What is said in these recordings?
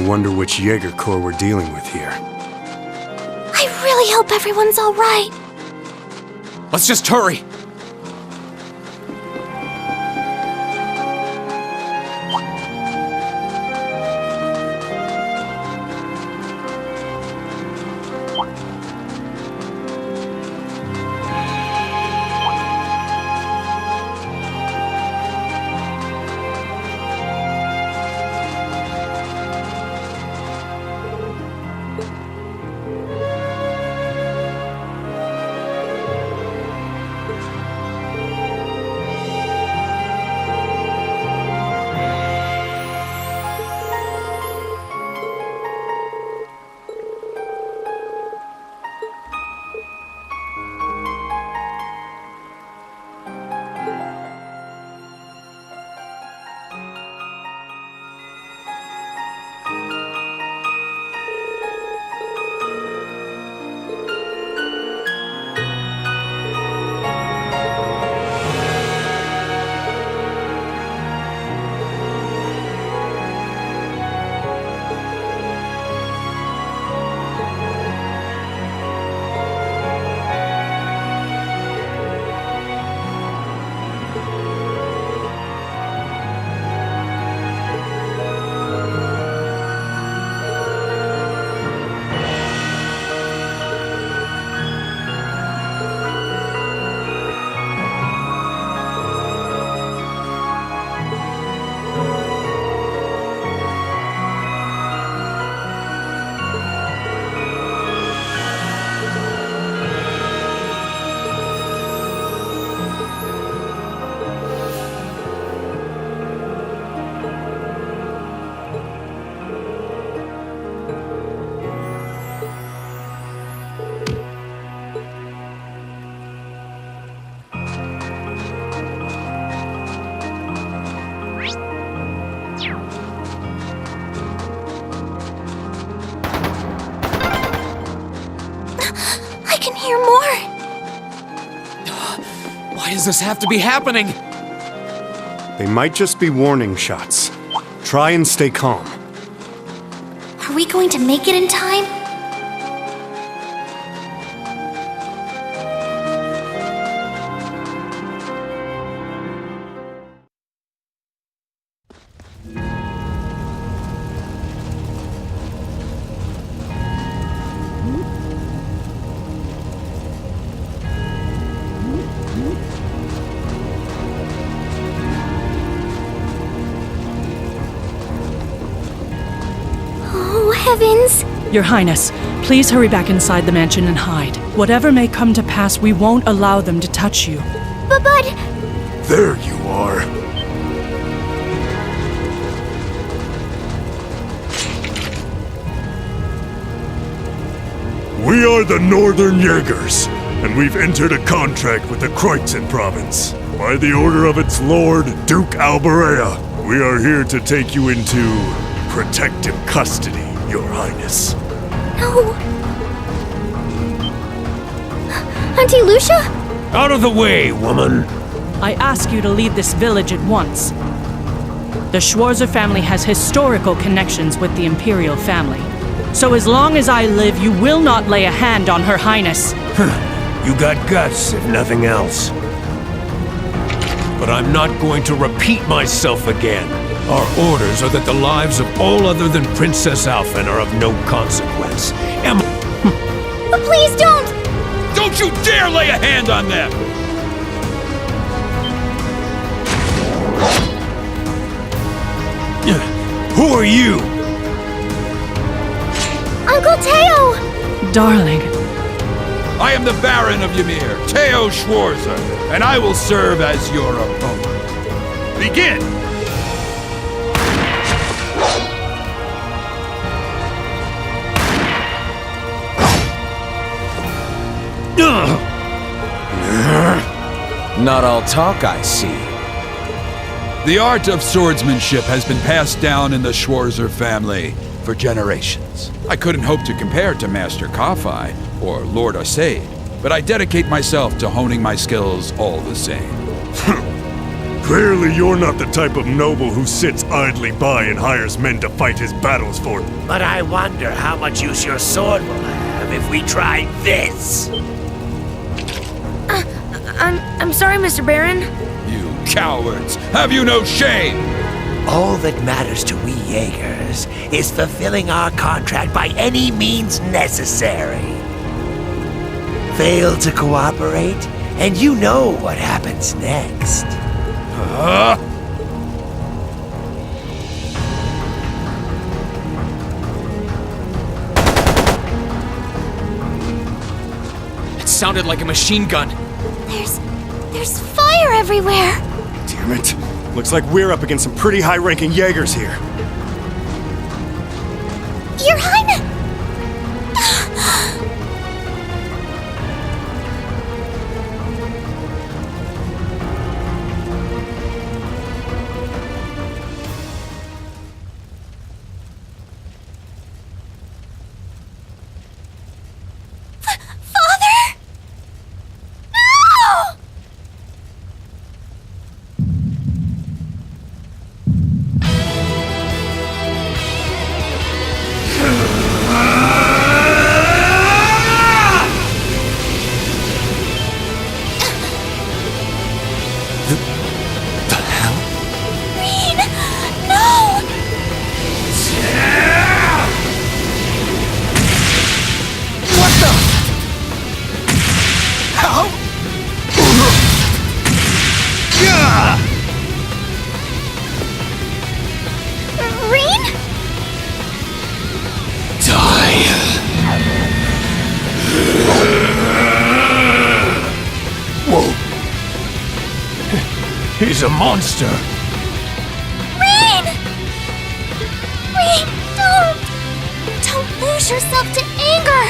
wonder which Jaeger Corps we're dealing with here. I really hope everyone's all right. Let's just hurry! Why does this have to be happening? They might just be warning shots. Try and stay calm. Are we going to make it in time? Heavens! Your Highness, please hurry back inside the mansion and hide. Whatever may come to pass, we won't allow them to touch you. But... There you are. We are the Northern Jaegers, and we've entered a contract with the Kreutzen province. By the order of its lord, Duke Alberea, we are here to take you into protective custody, Your Highness. No. Auntie Lucia? Out of the way, woman! I ask you to leave this village at once. The Schwarzer family has historical connections with the Imperial family. So as long as I live, you will not lay a hand on Her Highness. You got guts, if nothing else. But I'm not going to repeat myself again. Our orders are that the lives of all other than Princess Alphen are of no consequence. But please don't! Don't you dare lay a hand on them! Who are you? Uncle Teo! Darling. I am the Baron of Ymir, Teo Schwarzer, and I will serve as your opponent. Begin! Not all talk, I see. The art of swordsmanship has been passed down in the Schwarzer family for generations. I couldn't hope to compare to Master Kafai or Lord Asaid, but I dedicate myself to honing my skills all the same. Clearly you're not the type of noble who sits idly by and hires men to fight his battles for him. But I wonder how much use your sword will have if we try this. I'm sorry, Mr. Baron. You cowards! Have you no shame? All that matters to we Jaegers is fulfilling our contract by any means necessary. Fail to cooperate, and you know what happens next. It sounded like a machine gun. There's fire everywhere. Damn it. Looks like we're up against some pretty high-ranking Jaegers here. Your Highness! Father! No! The hell? Rean! No! What the? How? Yeah! Rean? Whoa. He's a monster. Rean! Rean, don't! Don't lose yourself to anger!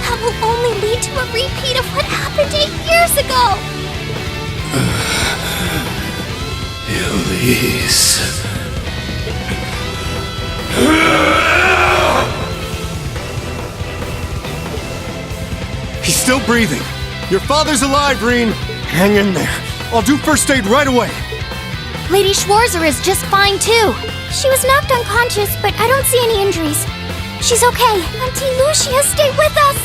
That will only lead to a repeat of what happened 8 years ago! Elise. He's still breathing. Your father's alive, Rean. Hang in there. I'll do first aid right away. Lady Schwarzer is just fine too. She was knocked unconscious, but I don't see any injuries. She's okay. Auntie Lucia, stay with us!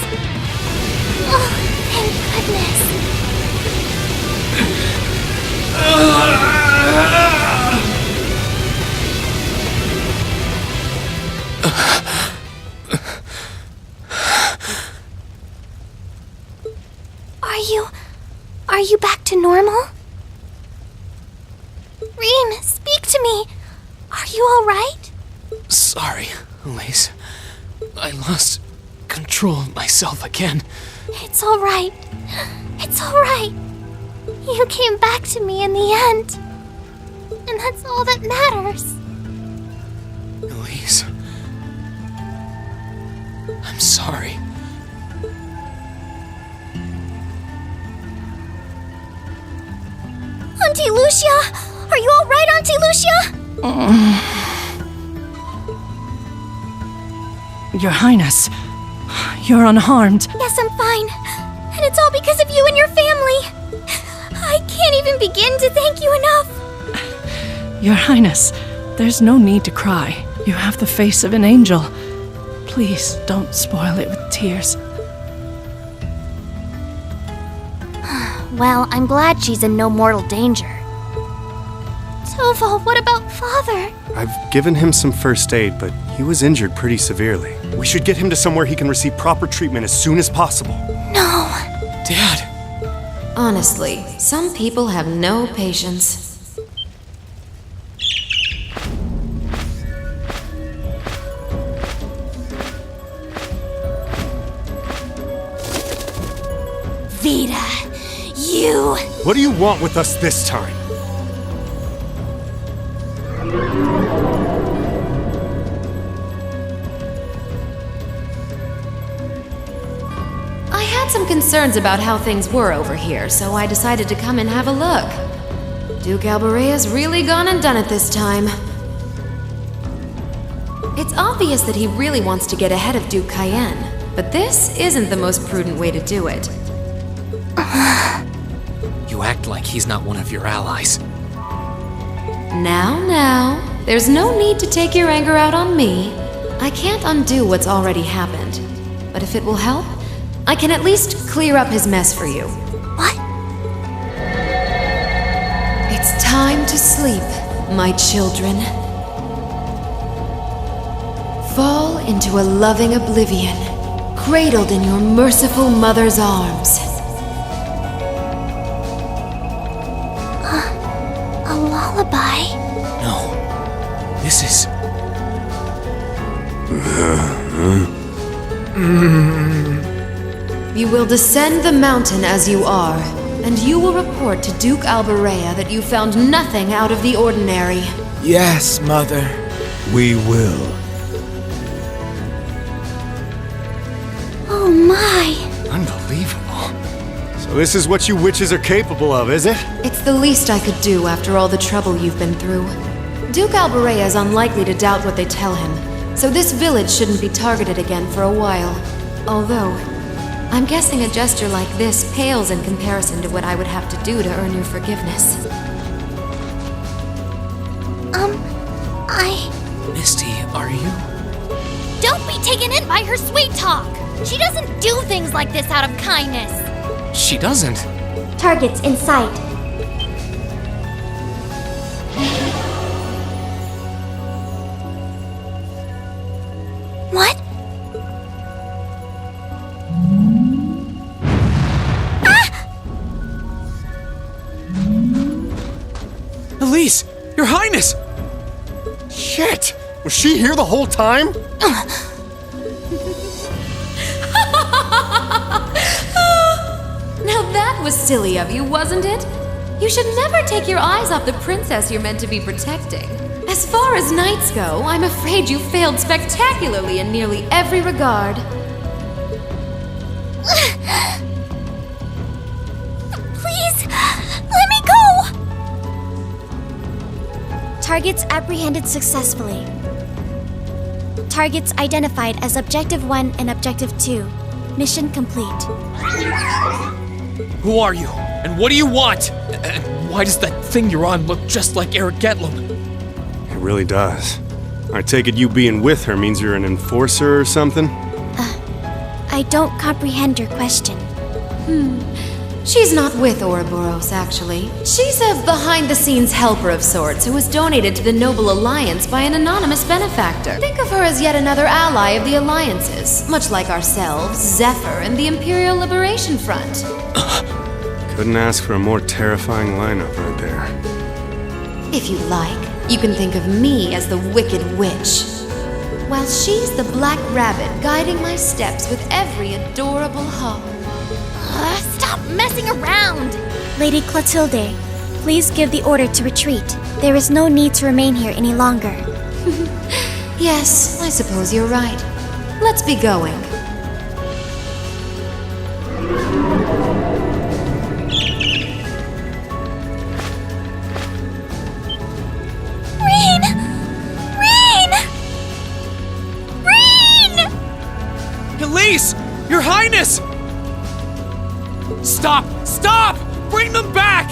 Oh, thank goodness. Are you back to normal? Rean, speak to me. Are you all right? Sorry, Elise. I lost control of myself again. It's all right. It's all right. You came back to me in the end. And that's all that matters. Elise. I'm sorry. Auntie Lucia! Are you all right, Auntie Lucia? Your Highness, you're unharmed. Yes, I'm fine. And it's all because of you and your family. I can't even begin to thank you enough. Your Highness, there's no need to cry. You have the face of an angel. Please don't spoil it with tears. Well, I'm glad she's in no mortal danger. Toval, what about Father? I've given him some first aid, but he was injured pretty severely. We should get him to somewhere he can receive proper treatment as soon as possible. No. Dad! Honestly, some people have no patience. Vita, you... What do you want with us this time? I had some concerns about how things were over here, so I decided to come and have a look. Duke Alborea's really gone and done it this time. It's obvious that he really wants to get ahead of Duke Cayenne, but this isn't the most prudent way to do it. You act like he's not one of your allies. Now, there's no need to take your anger out on me. I can't undo what's already happened. But if it will help, I can at least clear up his mess for you. What? It's time to sleep, my children. Fall into a loving oblivion, cradled in your merciful mother's arms. A lullaby? No. This is. You will descend the mountain as you are, and you will report to Duke Alberea that you found nothing out of the ordinary. Yes, Mother. We will. Oh my! Unbelievable. So this is what you witches are capable of, is it? It's the least I could do after all the trouble you've been through. Duke Alberea is unlikely to doubt what they tell him, so this village shouldn't be targeted again for a while. Although, I'm guessing a gesture like this pales in comparison to what I would have to do to earn your forgiveness. Misty, are you? Don't be taken in by her sweet talk! She doesn't do things like this out of kindness! She doesn't. Targets in sight. What? Elise! Your Highness! Shit! Was she here the whole time? Now that was silly of you, wasn't it? You should never take your eyes off the princess you're meant to be protecting. As far as knights go, I'm afraid you failed spectacularly in nearly every regard. Please, let me go! Targets apprehended successfully. Targets identified as Objective 1 and Objective 2. Mission complete. Who are you? And what do you want? And why does that thing you're on look just like Eric Getlum? It really does. I take it you being with her means you're an enforcer or something? I don't comprehend your question. She's not with Ouroboros, actually. She's a behind-the-scenes helper of sorts who was donated to the Noble Alliance by an anonymous benefactor. Think of her as yet another ally of the Alliances, much like ourselves, Zephyr, and the Imperial Liberation Front. Couldn't ask for a more terrifying lineup right there. If you like, you can think of me as the Wicked Witch, while she's the Black Rabbit guiding my steps with every adorable hop. Stop messing around! Lady Clotilde, please give the order to retreat. There is no need to remain here any longer. Yes, I suppose you're right. Let's be going. Rean! Rean! Rean! Elise! Your Highness! Stop! Stop! Bring them back!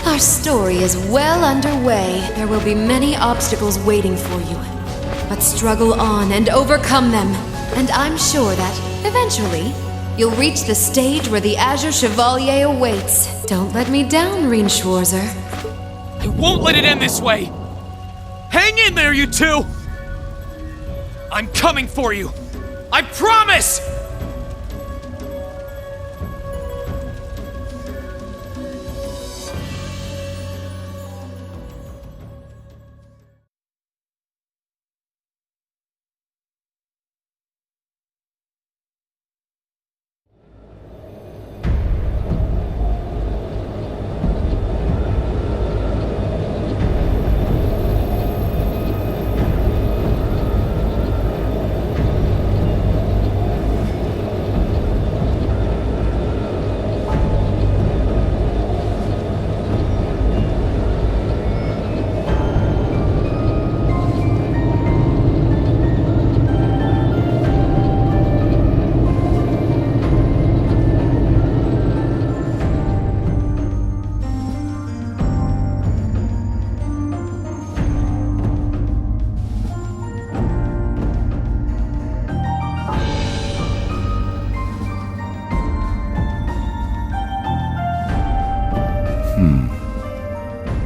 Our story is well underway. There will be many obstacles waiting for you. But struggle on and overcome them. And I'm sure that, eventually, you'll reach the stage where the Azure Chevalier awaits. Don't let me down, Rean Schwarzer. I won't let it end this way! Hang in there, you two! I'm coming for you! I promise!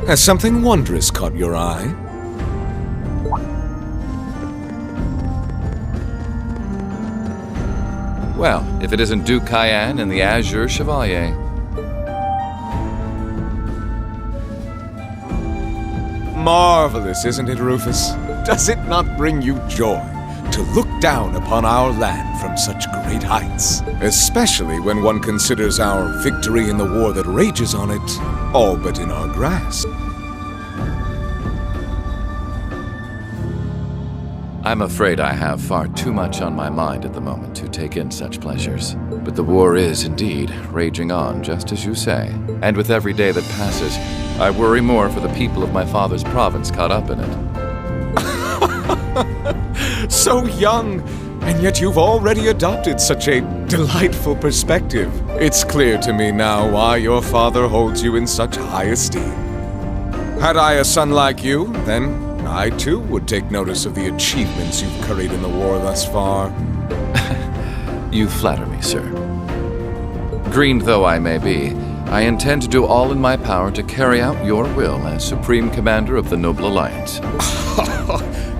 Has something wondrous caught your eye? Well, if it isn't Duke Cayenne and the Azure Chevalier. Marvelous, isn't it, Rufus? Does it not bring you joy to look down upon our land from such great heights? Especially when one considers our victory in the war that rages on it, all but in our grasp. I'm afraid I have far too much on my mind at the moment to take in such pleasures. But the war is indeed raging on, just as you say. And with every day that passes, I worry more for the people of my father's province caught up in it. So young, and yet you've already adopted such a delightful perspective. It's clear to me now why your father holds you in such high esteem. Had I a son like you, then I too would take notice of the achievements you've curried in the war thus far. You flatter me, sir. Green though I may be, I intend to do all in my power to carry out your will as Supreme Commander of the Noble Alliance.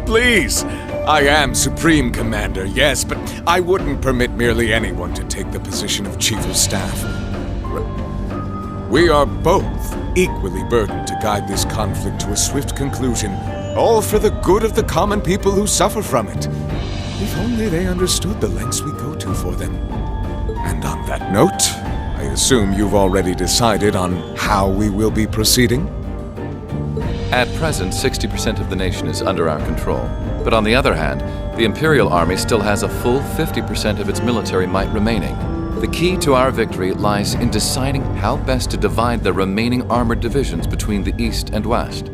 Please! I am Supreme Commander, yes, but I wouldn't permit merely anyone to take the position of Chief of Staff. We are both equally burdened to guide this conflict to a swift conclusion, all for the good of the common people who suffer from it. If only they understood the lengths we go to for them. And on that note, I assume you've already decided on how we will be proceeding? At present, 60% of the nation is under our control. But on the other hand, the Imperial Army still has a full 50% of its military might remaining. The key to our victory lies in deciding how best to divide the remaining armored divisions between the East and West.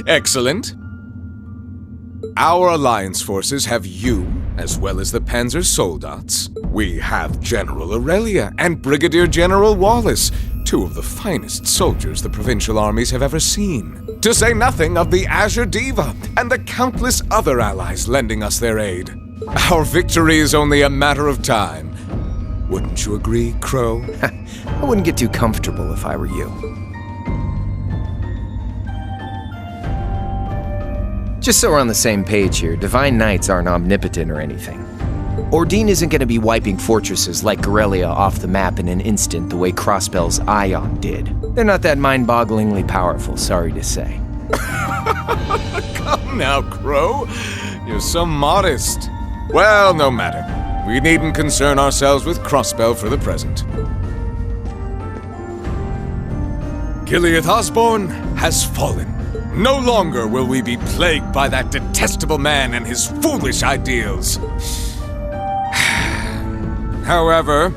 Excellent. Our alliance forces have you, as well as the Panzer Soldats. We have General Aurelia and Brigadier General Wallace, two of the finest soldiers the provincial armies have ever seen. To say nothing of the Azure Diva and the countless other allies lending us their aid. Our victory is only a matter of time. Wouldn't you agree, Crow? I wouldn't get too comfortable if I were you. Just so we're on the same page here, Divine Knights aren't omnipotent or anything. Ordine isn't going to be wiping fortresses like Corellia off the map in an instant the way Crossbell's Ion did. They're not that mind-bogglingly powerful, sorry to say. Come now, Crow. You're so modest. Well, no matter. We needn't concern ourselves with Crossbell for the present. Gilead Osborne has fallen. No longer will we be plagued by that detestable man and his foolish ideals. However,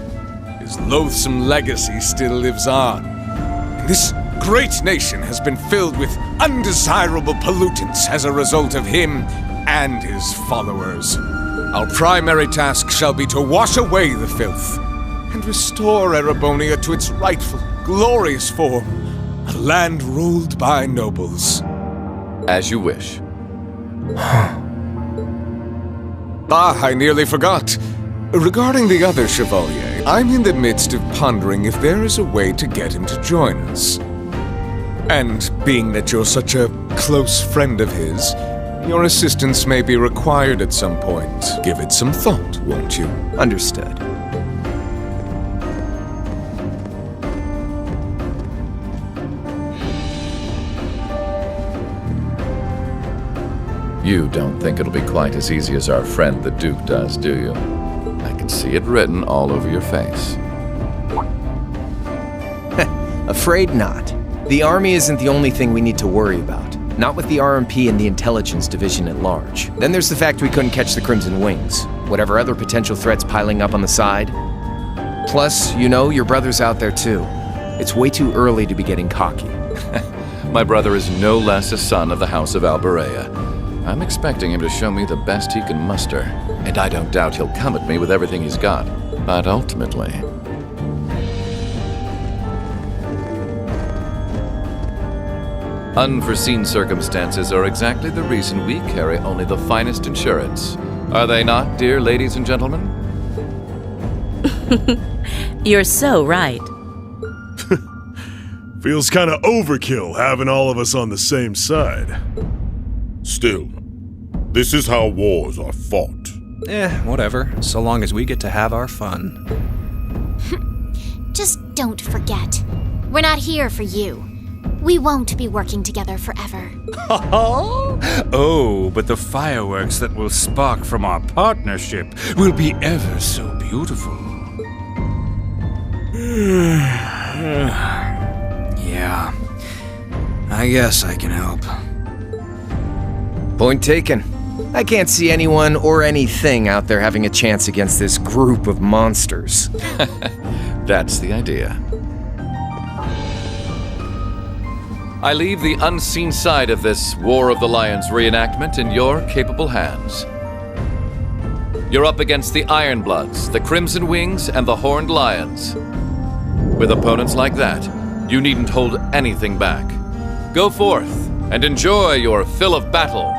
his loathsome legacy still lives on. And this great nation has been filled with undesirable pollutants as a result of him and his followers. Our primary task shall be to wash away the filth and restore Erebonia to its rightful, glorious form, a land ruled by nobles. As you wish. I nearly forgot. Regarding the other Chevalier, I'm in the midst of pondering if there is a way to get him to join us. And being that you're such a close friend of his, your assistance may be required at some point. Give it some thought, won't you? Understood. You don't think it'll be quite as easy as our friend the Duke does, do you? I can see it written all over your face. Afraid not. The army isn't the only thing we need to worry about. Not with the RMP and the intelligence division at large. Then there's the fact we couldn't catch the Crimson Wings. Whatever other potential threats piling up on the side. Plus, you know, your brother's out there too. It's way too early to be getting cocky. My brother is no less a son of the House of Alberea. I'm expecting him to show me the best he can muster, and I don't doubt he'll come at me with everything he's got. But ultimately... unforeseen circumstances are exactly the reason we carry only the finest insurance. Are they not, dear ladies and gentlemen? You're so right. Feels kinda overkill having all of us on the same side. Still, this is how wars are fought. Whatever, so long as we get to have our fun. Just don't forget. We're not here for you. We won't be working together forever. Oh, but the fireworks that will spark from our partnership will be ever so beautiful. Yeah, I guess I can help. Point taken. I can't see anyone or anything out there having a chance against this group of monsters. That's the idea. I leave the unseen side of this War of the Lions reenactment in your capable hands. You're up against the Ironbloods, the Crimson Wings, and the Horned Lions. With opponents like that, you needn't hold anything back. Go forth and enjoy your fill of battle.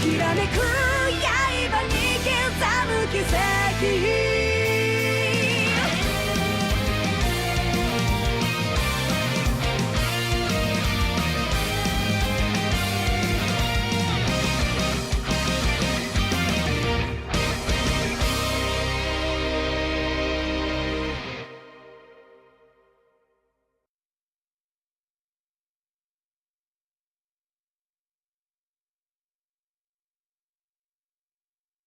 きらめく刃に刻む奇跡